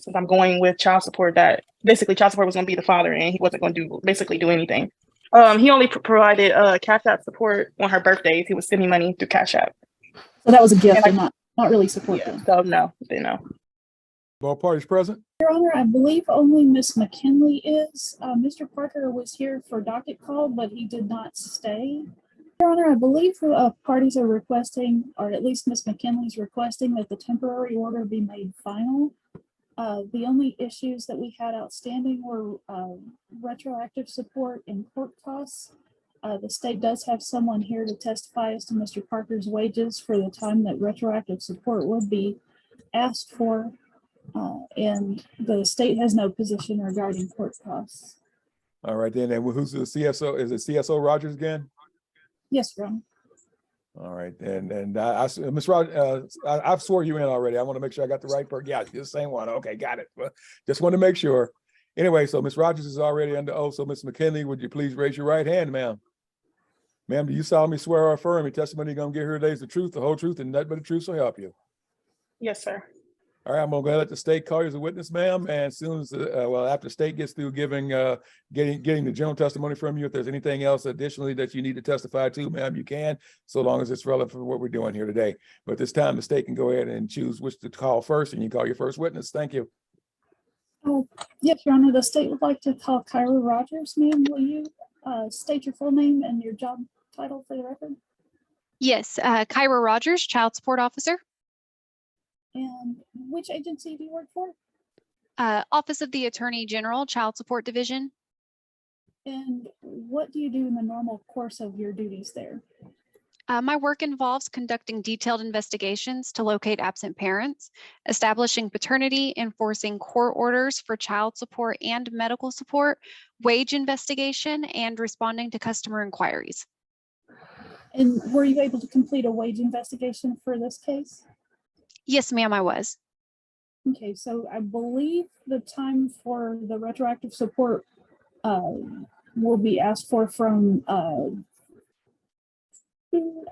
since I'm going with child support, that basically child support was going to be the father and he wasn't going to do anything. He only provided Cash App support on her birthdays. He was sending money through Cash App. So that was a gift and not really support. Yeah, so no, they know. All parties present? Your Honor, I believe only Miss McKinley is. Mr. Parker was here for docket call, but he did not stay. Your Honor, I believe parties are requesting, or at least Miss McKinley's requesting, that the temporary order be made final. The only issues that we had outstanding were retroactive support and court costs. The state does have someone here to testify as to Mr. Parker's wages for the time that retroactive support would be asked for. And the state has no position regarding court costs. All right, then. And who's the CSO? Is it CSO Rogers again? Yes, Your Honor. All right, and Ms. Rogers, I've swore you in already. I want to make sure I got the right person. Yeah, the same one. Okay, got it. Well, just want to make sure. Anyway, so Ms. Rogers is already under oath. So Ms. McKinley, would you please raise your right hand, ma'am? Ma'am, do you solemnly swear or affirm your testimony you're going to give here today is the truth, the whole truth, and nothing but the truth so help you? Yes, sir. All right, I'm going to let the state call you as a witness, ma'am. And as soon as, after the state gets through getting the general testimony from you, if there's anything else additionally that you need to testify to, ma'am, you can, so long as it's relevant for what we're doing here today. But this time, the state can go ahead and choose which to call first, and you call your first witness. Thank you. Yes, Your Honor, the state would like to call Kyra Rogers. Ma'am, will you state your full name and your job title for the record? Yes, Kyra Rogers, Child Support Officer. And which agency do you work for? Office of the Attorney General, Child Support Division. And what do you do in the normal course of your duties there? My work involves conducting detailed investigations to locate absent parents, establishing paternity, enforcing court orders for child support and medical support, wage investigation, and responding to customer inquiries. And were you able to complete a wage investigation for this case? Yes, ma'am, I was. Okay, so I believe the time for the retroactive support will be asked for from,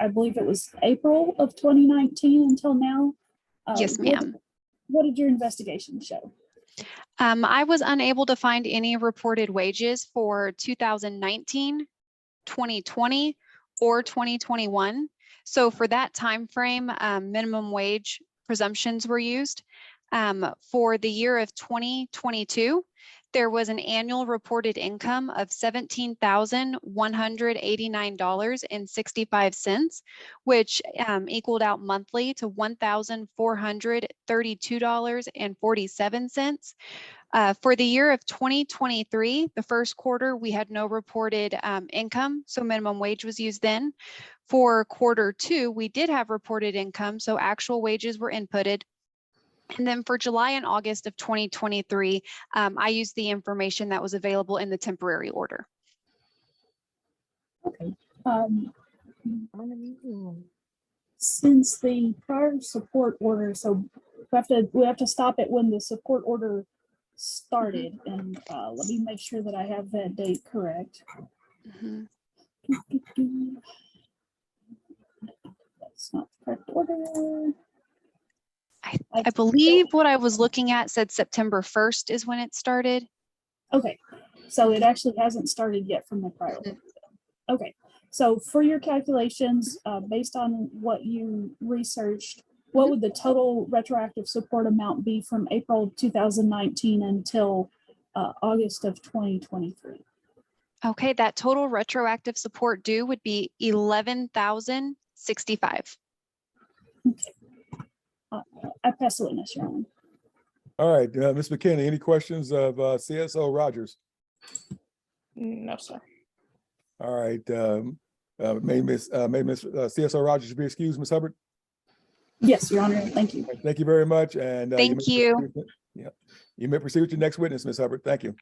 I believe it was April of 2019 until now. Yes, ma'am. What did your investigation show? I was unable to find any reported wages for 2019, 2020, or 2021. So for that time frame, minimum wage presumptions were used. For the year of 2022, there was an annual reported income of $17,189.65, which equaled out monthly to $1,432.47. For the year of 2023, the first quarter, we had no reported income, so minimum wage was used then. For quarter two, we did have reported income, so actual wages were inputted. And then for July and August of 2023, I used the information that was available in the temporary order. Okay. Since the prior support order, so we have to stop it when the support order started, and let me make sure that I have that date correct. That's not the correct order. I believe what I was looking at said September 1st is when it started. Okay, so it actually hasn't started yet from the prior order. Okay, so for your calculations, based on what you researched, what would the total retroactive support amount be from April 2019 until August of 2023? Okay, that total retroactive support due would be $11,065. Okay. I pass the witness, Your Honor. All right, Ms. McKinney, any questions of CSO Rogers? No, sir. All right, may Ms. CSO Rogers be excused, Ms. Hubbard? Yes, Your Honor. Thank you. Thank you very much. And Thank you. You may proceed with your next witness, Ms. Hubbard. Thank you.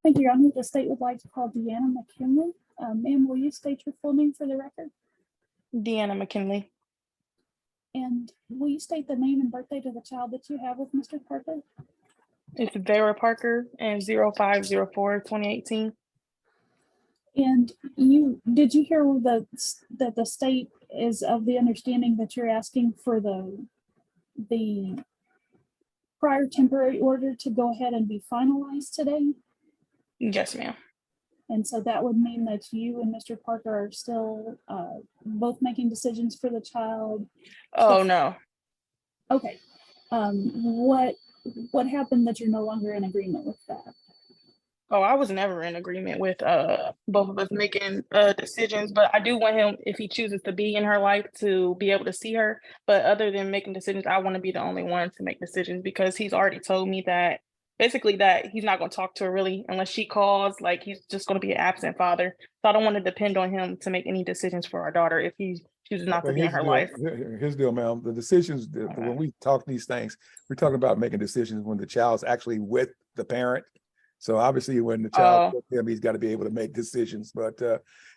Thank you, Your Honor. The state would like to call Deanna McKinley. Ma'am, will you state your full name for the record? Deanna McKinley. And will you state the name and birthday of the child that you have with Mr. Parker? It's Vera Parker and 05/04/2018. And did you hear that the state is of the understanding that you're asking for the prior temporary order to go ahead and be finalized today. Yes, ma'am. And so that would mean that you and Mr. Parker are still both making decisions for the child. Oh, no. Okay. What happened that you're no longer in agreement with that? Oh, I was never in agreement with both of us making decisions, but I do want him, if he chooses to be in her life, to be able to see her. But other than making decisions, I want to be the only one to make decisions, because he's already told me that basically that he's not going to talk to her really unless she calls. Like, he's just going to be an absent father. So I don't want to depend on him to make any decisions for our daughter if he chooses not to be in her life. Here's the deal, ma'am. The decisions, when we talk these things, we're talking about making decisions when the child's actually with the parent. So obviously when the child with him, he's got to be able to make decisions. But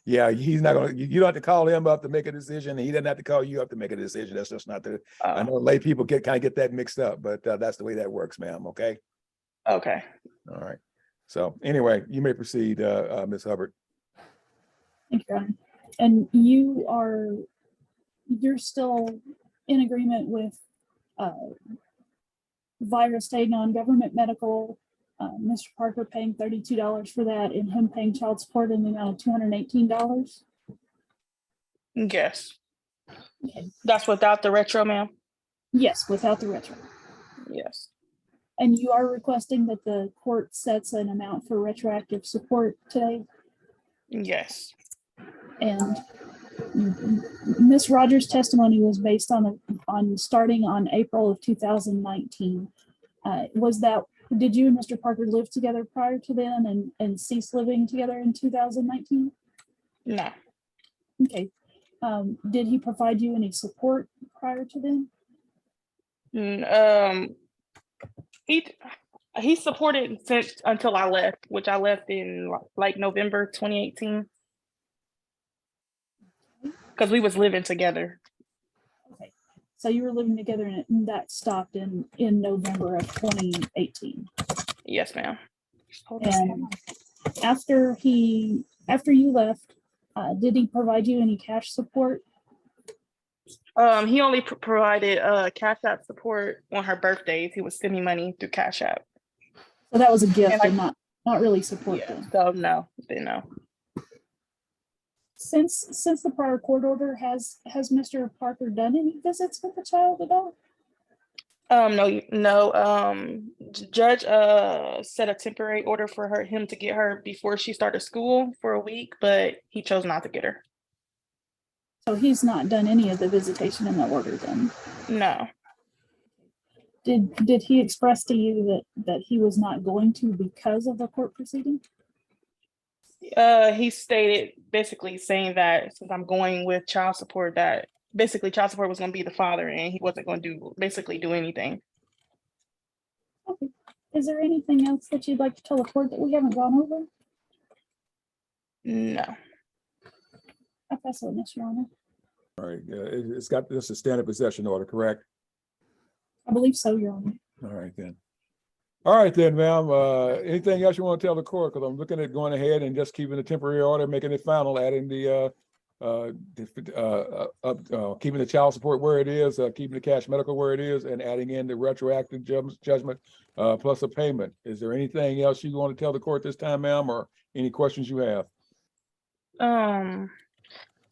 yeah, he's not going to, you don't have to call him up to make a decision. And he doesn't have to call you up to make a decision. That's just not the, I know lay people kind of get that mixed up, but that's the way that works, ma'am. Okay. Okay. All right. So anyway, you may proceed, Ms. Hubbard. Thank you, Ron. And you're still in agreement with Vira staying on government medical, Mr. Parker paying $32 for that, and him paying child support in the amount of $218? Yes. Okay. That's without the retro, ma'am? Yes, without the retro. Yes. And you are requesting that the court sets an amount for retroactive support today? Yes. And Ms. Rogers' testimony was based on starting on April of 2019. Did you and Mr. Parker live together prior to then and cease living together in 2019? No. Okay. Did he provide you any support prior to then? He supported since until I left, which I left in like November 2018. Because we was living together. Okay. So you were living together and that stopped in November of 2018. Yes, ma'am. And after you left, did he provide you any cash support? He only provided Cash App support on her birthdays. He would send me money through Cash App. So that was a gift and not really support Yeah, then. so no, didn't know. Since the prior court order, has Mr. Parker done any visits with the child at all? No. Judge set a temporary order for him to get her before she started school for a week, but he chose not to get her. So he's not done any of the visitation in the order then? No. Did he express to you that he was not going to because of the court proceeding? He stated basically saying that since I'm going with child support, that basically child support was going to be the father and he wasn't going to do anything. Okay. Is there anything else that you'd like to tell the court that we haven't gone over? No. I pass it, Ms. Your Honor. All right. It's got this a standard possession order, correct? I believe so, Your Honor. All right then. All right then, ma'am. Anything else you want to tell the court? Because I'm looking at going ahead and just keeping the temporary order, making it final, adding the keeping the child support where it is, keeping the cash medical where it is, and adding in the retroactive judgment plus a payment. Is there anything else you want to tell the court this time, ma'am, or any questions you have?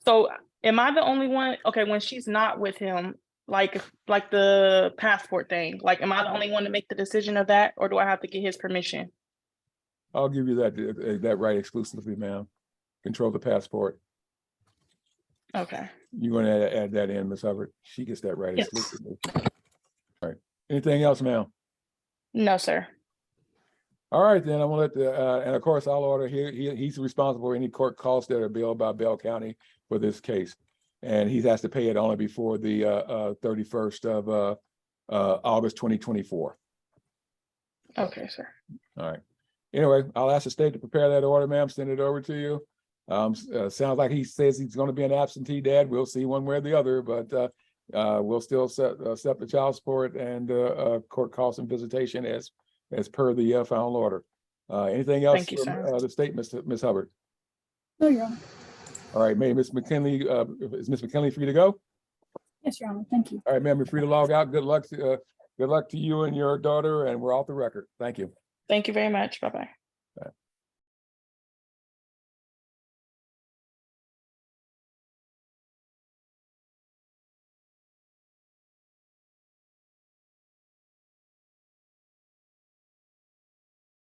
So am I the only one? Okay, when she's not with him, like the passport thing, like, am I the only one to make the decision of that, or do I have to get his permission? I'll give you that right exclusively, ma'am. Control the passport. Okay. You want to add that in, Ms. Hubbard? She gets that right Yes. exclusively. All right. Anything else, ma'am? No, sir. All right, then I'm gonna let and of course I'll order here. He's responsible for any court costs that are billed by Bell County for this case. And he has to pay it only before the 31st of August 2024. Okay, sir. All right. Anyway, I'll ask the state to prepare that order, ma'am, send it over to you. Sounds like he says he's going to be an absentee dad. We'll see one way or the other, but we'll still set the child support and court costs and visitation as per the final order. Anything else Thank you, from sir. the state, Ms. Hubbard? No, Your Honor. All right, Ms. McKinley, is Ms. McKinley free to go? Yes, Your Honor. Thank you. All right, ma'am, you're free to log out. Good luck Good luck to you and your daughter, and we're off the record. Thank you. Thank you very much. Bye-bye.